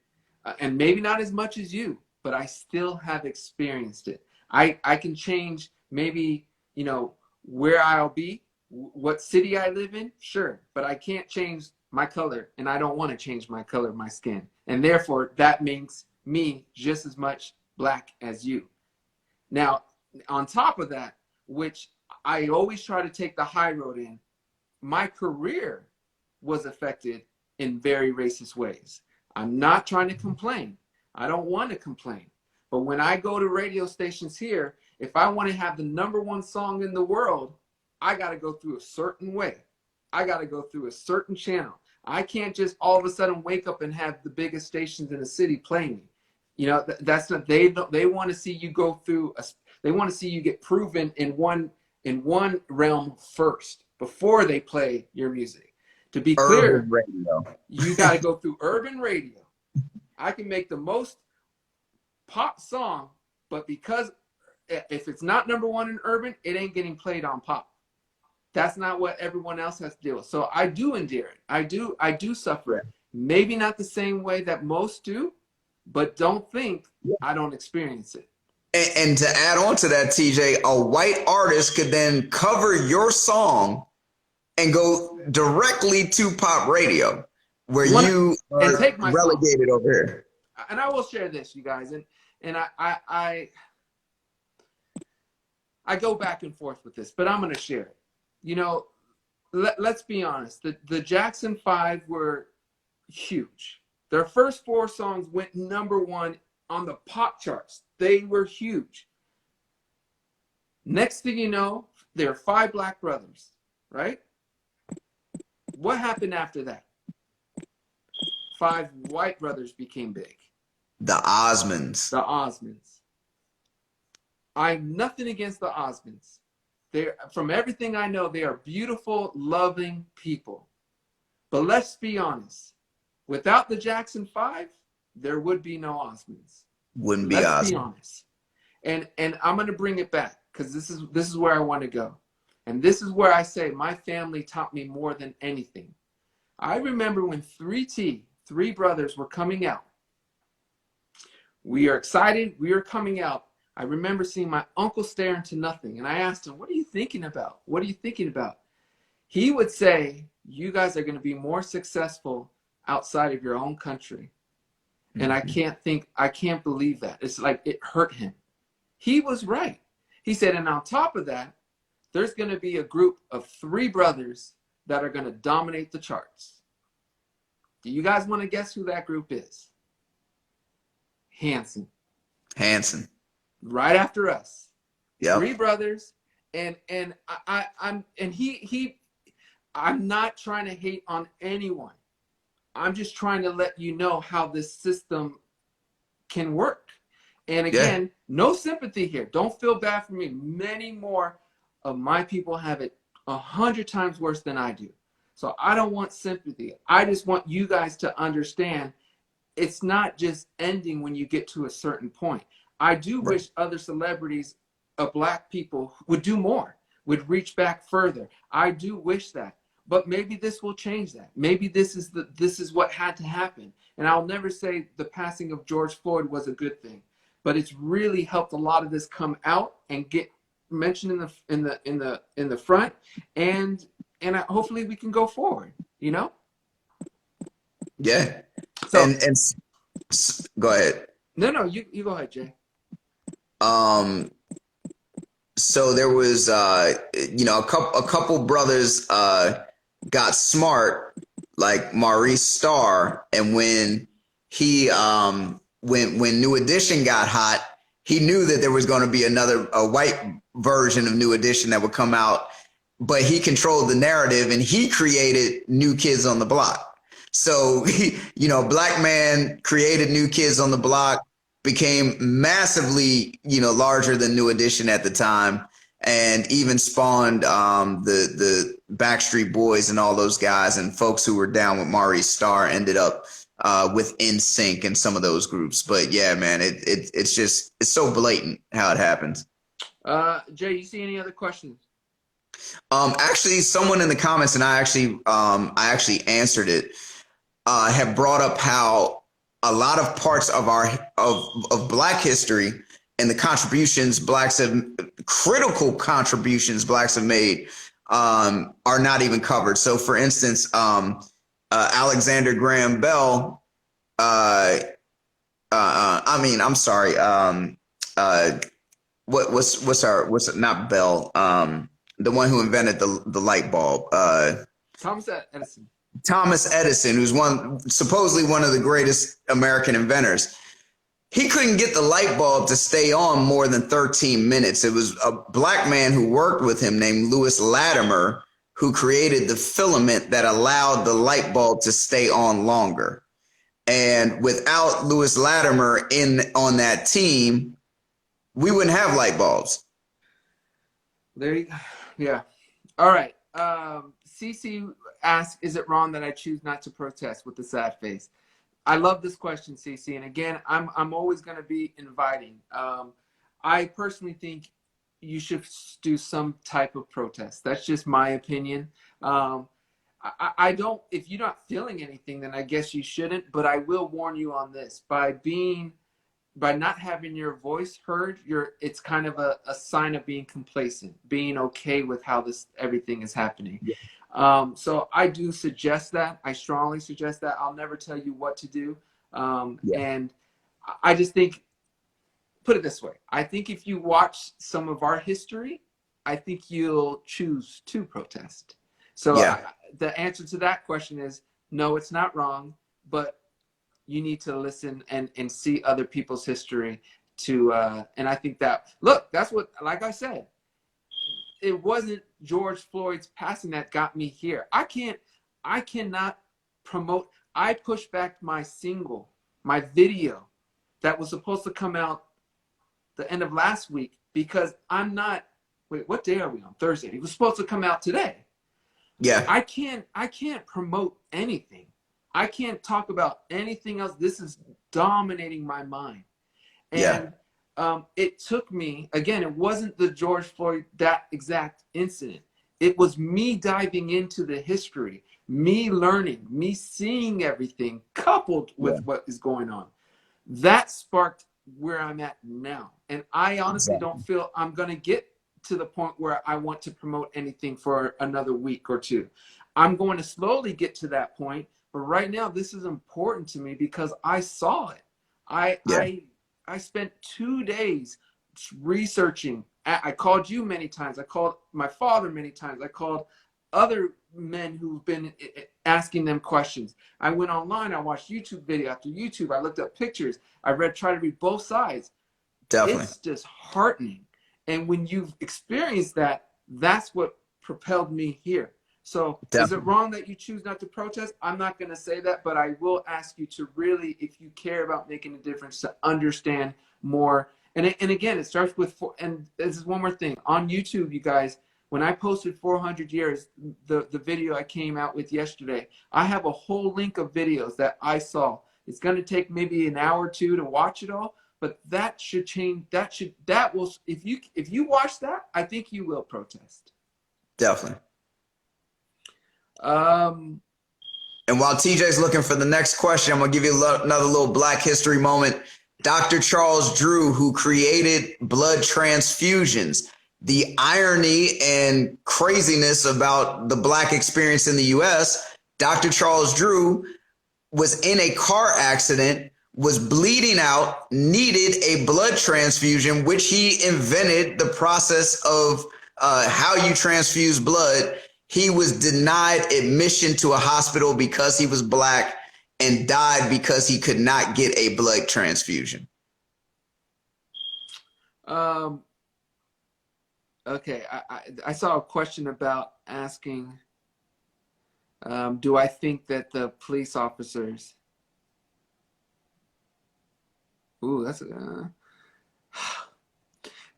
and maybe not as much as you, but I still have experienced it. I can change maybe, where I'll be, what city I live in, sure, but I can't change my color, and I don't want to change my color of my skin. And therefore, that makes me just as much Black as you. Now, on top of that, which I always try to take the high road in, my career was affected in very racist ways. I'm not trying to complain. I don't want to complain. But when I go to radio stations here, if I want to have the #1 song in the world, I got to go through a certain way. I got to go through a certain channel. I can't just all of a sudden wake up and have the biggest stations in the city play me. That's not, they want to see you go through they want to see you get proven in one realm first before they play your music. To be Urban clear, radio. you got to go through urban radio. I can make the most pop song, but because if it's not number one in urban, it ain't getting played on pop. That's not what everyone else has to deal with. So I do endure it. I do suffer it. Maybe not the same way that most do, but don't think I don't experience it. And to add on to that, TJ, a white artist could then cover your song and go directly to pop radio, where you and are take my relegated song. over here. And I will share this, you guys, and I go back and forth with this, but I'm going to share it. You know, let's be honest. The Jackson 5 were huge. Their first 4 songs went number 1 on the pop charts. They were huge. Next thing you know, there are 5 black brothers, right? What happened after that? 5 white brothers became big. The Osmonds. The Osmonds. I'm nothing against the Osmonds. From everything I know, they are beautiful, loving people. But let's be honest. Without the Jackson 5, there would be no Osmonds. Wouldn't be Let's Osmonds. be honest. And I'm going to bring it back because this is where I want to go. And this is where I say my family taught me more than anything. I remember when 3 brothers were coming out. We are excited. We are coming out. I remember seeing my uncle stare into nothing. And I asked him, what are you thinking about? What are you thinking about? He would say, you guys are going to be more successful outside of your own country. And I can't believe that. It's like it hurt him. He was right. He said, and on top of that, there's going to be a group of 3 brothers that are going to dominate the charts. Do you guys want to guess who that group is? Hanson. Right after us. Yep. 3 brothers. And I'm not trying to hate on anyone. I'm just trying to let you know how this system can work. And again, no sympathy here. Don't feel bad for me. Many more of my people have it 100 times worse than I do. So I don't want sympathy. I just want you guys to understand it's not just ending when you get to a certain point. I do wish other celebrities of black people would do more, would reach back further. I do wish that. But maybe this will change that. Maybe this is what had to happen. And I'll never say the passing of George Floyd was a good thing, but it's really helped a lot of this come out and get mentioned in the front, and hopefully we can go forward. You know? Yeah. So and go ahead. No, you go ahead, Jay. So there was a couple brothers got smart, like Maurice Starr, and when he when New Edition got hot, he knew that there was going to be a white version of New Edition that would come out, but he controlled the narrative and he created New Kids on the Block. So he, black man created New Kids on the Block, became massively, larger than New Edition at the time, and even spawned the Backstreet Boys and all those guys, and folks who were down with Maurice Starr ended up with NSYNC and some of those groups. But yeah, man, it's so blatant how it happens. Jay, you see any other questions? Actually, someone in the comments, and I actually answered it, have brought up how a lot of parts of of Black history and the critical contributions Blacks have made are not even covered. So, for instance, Alexander Graham Bell. Not Bell? The one who invented the light bulb. Thomas Edison. Thomas Edison, who's supposedly one of the greatest American inventors. He couldn't get the light bulb to stay on more than 13 minutes. It was a black man who worked with him named Lewis Latimer who created the filament that allowed the light bulb to stay on longer. And without Lewis Latimer on that team, we wouldn't have light bulbs. There you go. Yeah. All right. CC ask, is it wrong that I choose not to protest with a sad face? I love this question, CC. And again, I'm always going to be inviting. I personally think you should do some type of protest. That's just my opinion. I don't, if you're not feeling anything, then I guess you shouldn't. But I will warn you on this: by not having your voice heard, it's kind of a sign of being complacent, being okay with how everything is happening. Yeah. So I do suggest that. I strongly suggest that. I'll never tell you what to do. And I just think, put it this way: I think if you watch some of our history, I think you'll choose to protest. So the answer to that question is no, it's not wrong, but you need to listen and see other people's history to, and I think that, look, that's what, like I said, it wasn't George Floyd's passing that got me here. I cannot promote. I pushed back my video that was supposed to come out the end of last week because I'm not, wait, what day are we on? Thursday. It was supposed to come out today. Yeah. I can't promote anything. I can't talk about anything else. This is dominating my mind. And it took me, again, it wasn't the George Floyd, that exact incident. It was me diving into the history, me learning, me seeing everything coupled with what is going on. That sparked where I'm at now. And I honestly don't feel I'm going to get to the point where I want to promote anything for another week or two. I'm going to slowly get to that point. But right now, this is important to me because I saw it. I spent 2 days researching. I called you many times. I called my father many times. I called other men who've been asking them questions. I went online. I watched YouTube video after YouTube. I looked up pictures. I tried to read both sides. Definitely. It's disheartening. And when you've experienced that, that's what propelled me here. So is it wrong that you choose not to protest? I'm not going to say that, but I will ask you to really, if you care about making a difference, to understand more. And again, it starts with, and this is one more thing. On YouTube, you guys, when I posted 400 years, the video I came out with yesterday, I have a whole link of videos that I saw. It's going to take maybe an hour or two to watch it all, but that should change. That will, if you watch that, I think you will protest. Definitely. And while TJ's looking for the next question, I'm going to give you another little Black history moment. Dr. Charles Drew, who created blood transfusions, the irony and craziness about the Black experience in the U.S., Dr. Charles Drew was in a car accident, was bleeding out, needed a blood transfusion, which he invented the process of how you transfuse blood. He was denied admission to a hospital because he was Black and died because he could not get a blood transfusion. Okay, I saw a question about asking, do I think that the police officers, that's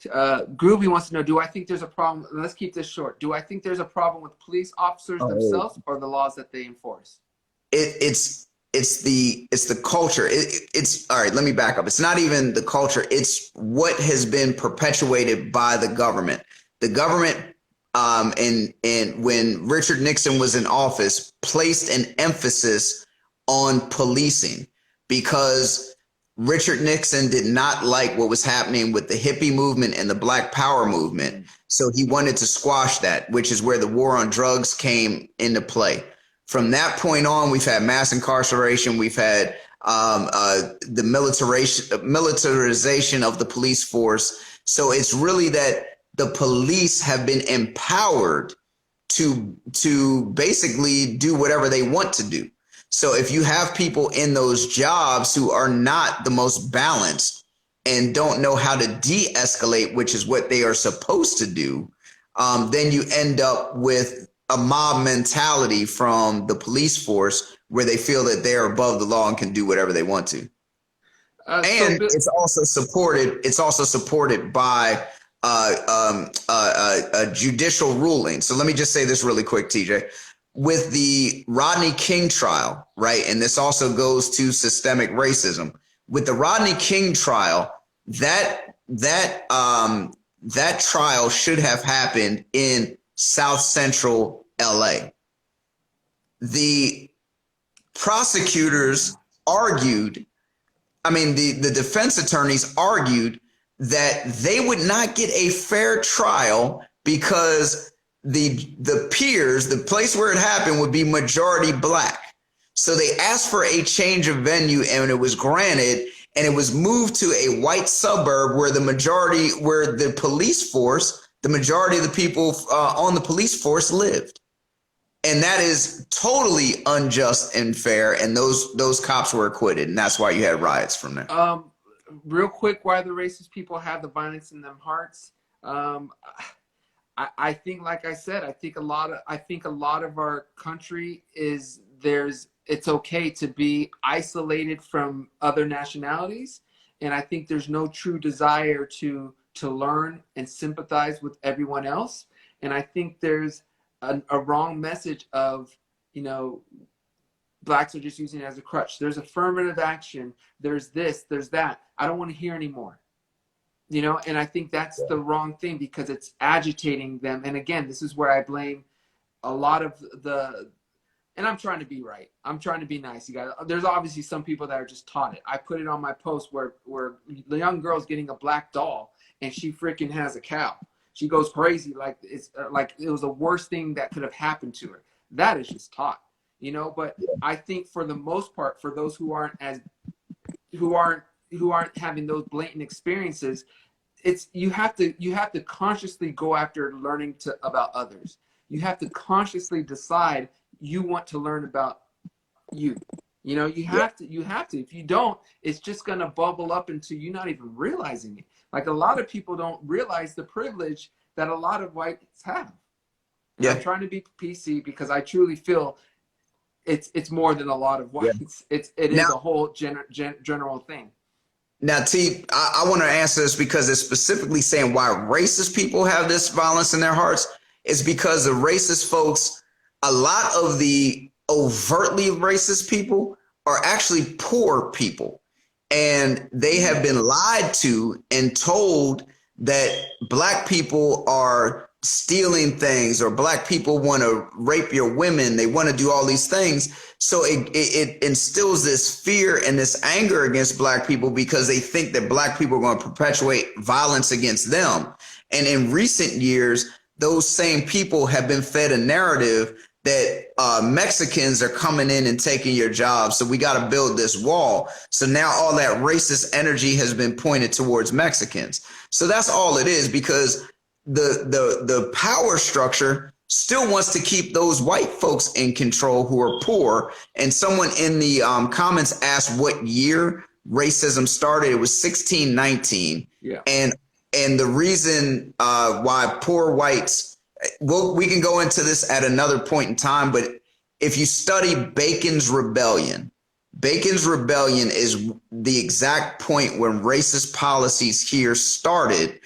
Groovy wants to know, do I think there's a problem? Let's keep this short. Do I think there's a problem with police officers themselves or the laws that they enforce? It's the culture. It's all right. Let me back up. It's not even the culture. It's what has been perpetuated by the government. The government, and when Richard Nixon was in office, placed an emphasis on policing because Richard Nixon did not like what was happening with the hippie movement and the Black Power movement. So he wanted to squash that, which is where the war on drugs came into play. From that point on, we've had mass incarceration. We've had the militarization of the police force. So it's really that the police have been empowered to basically do whatever they want to do. So if you have people in those jobs who are not the most balanced and don't know how to de-escalate, which is what they are supposed to do, then you end up with a mob mentality from the police force where they feel that they're above the law and can do whatever they want to. And it's also supported by a judicial ruling. So let me just say this really quick, TJ. with the Rodney King trial, right? And this also goes to systemic racism. With the Rodney King trial, that trial should have happened in South Central LA. The prosecutors argued, the defense attorneys argued that they would not get a fair trial because the piers, the place where it happened, would be majority black. So they asked for a change of venue, and it was granted, and it was moved to a white suburb where the police force, the majority of the people on the police force lived. And that is totally unjust and fair. And those cops were acquitted, and that's why you had riots from there. Real quick, why the racist people have the violence in them hearts? I think, like I said, I think a lot of our country is it's okay to be isolated from other nationalities, and I think there's no true desire to learn and sympathize with everyone else. And I think there's a wrong message of, blacks are just using it as a crutch. There's affirmative action. There's this, there's that. I don't want to hear anymore. And I think that's the wrong thing, because it's agitating them. And again, this is where I blame a lot of and I'm trying to be right. I'm trying to be nice, you guys. There's obviously some people that are just taught it. I put it on my post where the young girl's getting a black doll and she freaking has a cow. She goes crazy like it's like it was the worst thing that could have happened to her. That is just taught, But I think for the most part, for those who aren't having those blatant experiences, you have to consciously go after learning about others. You have to consciously decide you want to learn about you. You have to. If you don't, it's just going to bubble up into you not even realizing it. Like, a lot of people don't realize the privilege that a lot of whites have. Yeah. I'm trying to be PC because I truly feel it's more than a lot of whites. Yeah. It is a whole general thing. Now, T, I want to answer this because it's specifically saying why racist people have this violence in their hearts. It's because the racist folks, a lot of the overtly racist people are actually poor people. And they have been lied to and told that black people are stealing things, or black people want to rape your women. They want to do all these things. So it instills this fear and this anger against black people because they think that black people are going to perpetuate violence against them. And in recent years, those same people have been fed a narrative that Mexicans are coming in and taking your jobs. So we got to build this wall. So now all that racist energy has been pointed towards Mexicans. So that's all it is, because the power structure still wants to keep those white folks in control who are poor. And someone in the comments asked what year racism started. It was 1619. Yeah. And the reason why poor whites, well, we can go into this at another point in time, but if you study Bacon's Rebellion is the exact point when racist policies here started.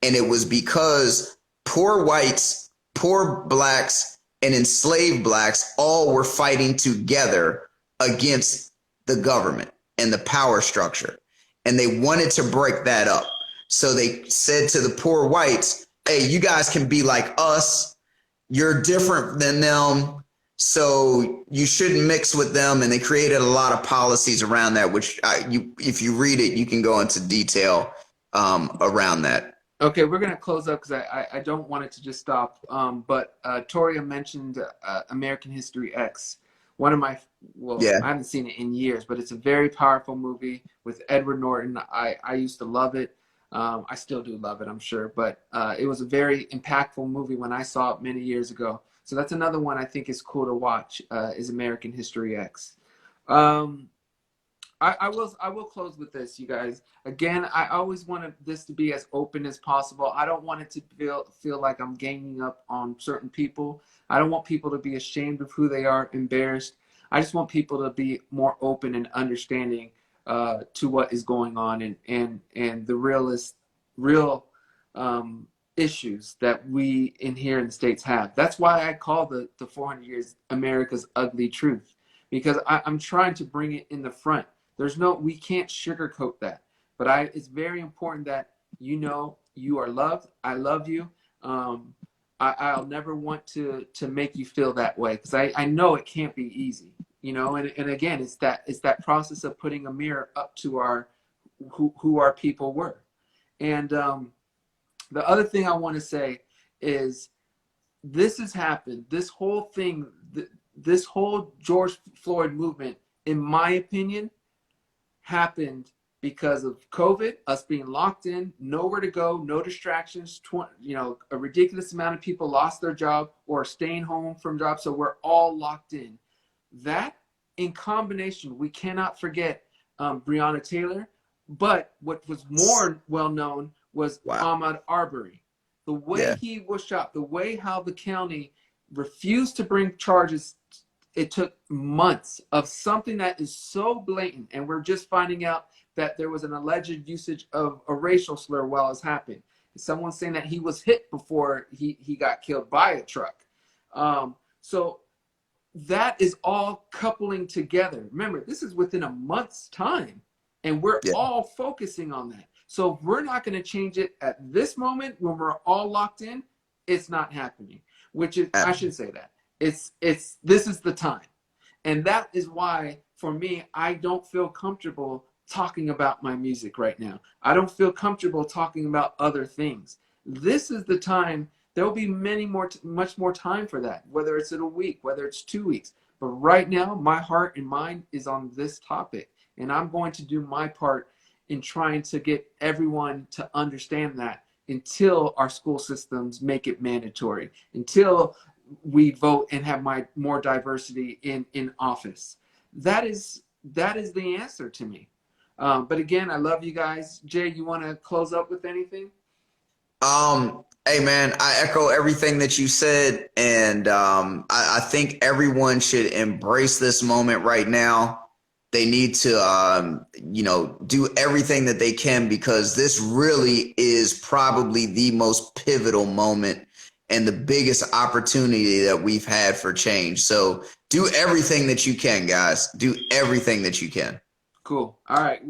And it was because poor whites, poor blacks, and enslaved blacks all were fighting together against the government and the power structure. And they wanted to break that up. So they said to the poor whites, hey, you guys can be like us. You're different than them, so you shouldn't mix with them. And they created a lot of policies around that, which if you read it, you can go into detail around that. Okay, we're going to close up because I don't want it to just stop. But Toria mentioned American History X. One of my, I haven't seen it in years, but it's a very powerful movie with Edward Norton. I used to love it. I still do love it, I'm sure. But it was a very impactful movie when I saw it many years ago. So that's another one I think is cool to watch, is American History X. I will close with this, you guys. Again, I always want this to be as open as possible. I don't want it to feel like I'm ganging up on certain people. I don't want people to be ashamed of who they are, embarrassed. I just want people to be more open and understanding to what is going on, and the real issues that we in here in the States have. That's why I call the 400 years America's ugly truth, because I'm trying to bring it in the front. We can't sugarcoat that. But it's very important that you know you are loved. I love you. Um, I'll never want to make you feel that way, because I know it can't be easy, you know. And again, it's that process of putting a mirror up to who our people were. And the other thing I want to say is this has happened. This whole thing, this whole George Floyd movement, in my opinion, happened because of COVID, us being locked in, nowhere to go, no distractions. A ridiculous amount of people lost their job or staying home from jobs, so we're all locked in. That, in combination, we cannot forget Breonna Taylor, but what was more well known was Ahmaud Arbery. The way he was shot, the way how the county refused to bring charges, it took months of something that is so blatant, and we're just finding out that there was an alleged usage of a racial slur while it's happening. Someone saying that he was hit before he got killed by a truck. So that is all coupling together. Remember, this is within a month's time, and we're all focusing on that. So if we're not going to change it at this moment when we're all locked in, it's not happening. Which is, I should say that. This is the time. And that is why, for me, I don't feel comfortable talking about my music right now. I don't feel comfortable talking about other things. This is the time. There will be much more time for that, whether it's in a week, whether it's 2 weeks. But right now, my heart and mind is on this topic. And I'm going to do my part in trying to get everyone to understand that until our school systems make it mandatory, until we vote and have more diversity in office. That is the answer to me. But again, I love you guys. Jay, you want to close up with anything? Hey man, I echo everything that you said, and I think everyone should embrace this moment right now. They need to, do everything that they can, because this really is probably the most pivotal moment and the biggest opportunity that we've had for change. So do everything that you can, guys. Do everything that you can. Cool. All right.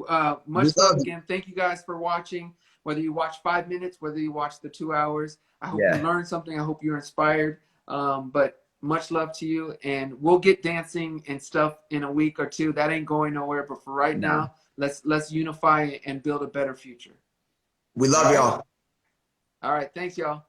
Much love again. Thank you guys for watching. Whether you watch 5 minutes, whether you watch the 2 hours, I hope you learned something. I hope you're inspired. But much love to you, and we'll get dancing and stuff in a week or two. That ain't going nowhere. But for right now, let's unify and build a better future. We love y'all. All right. Thanks, y'all.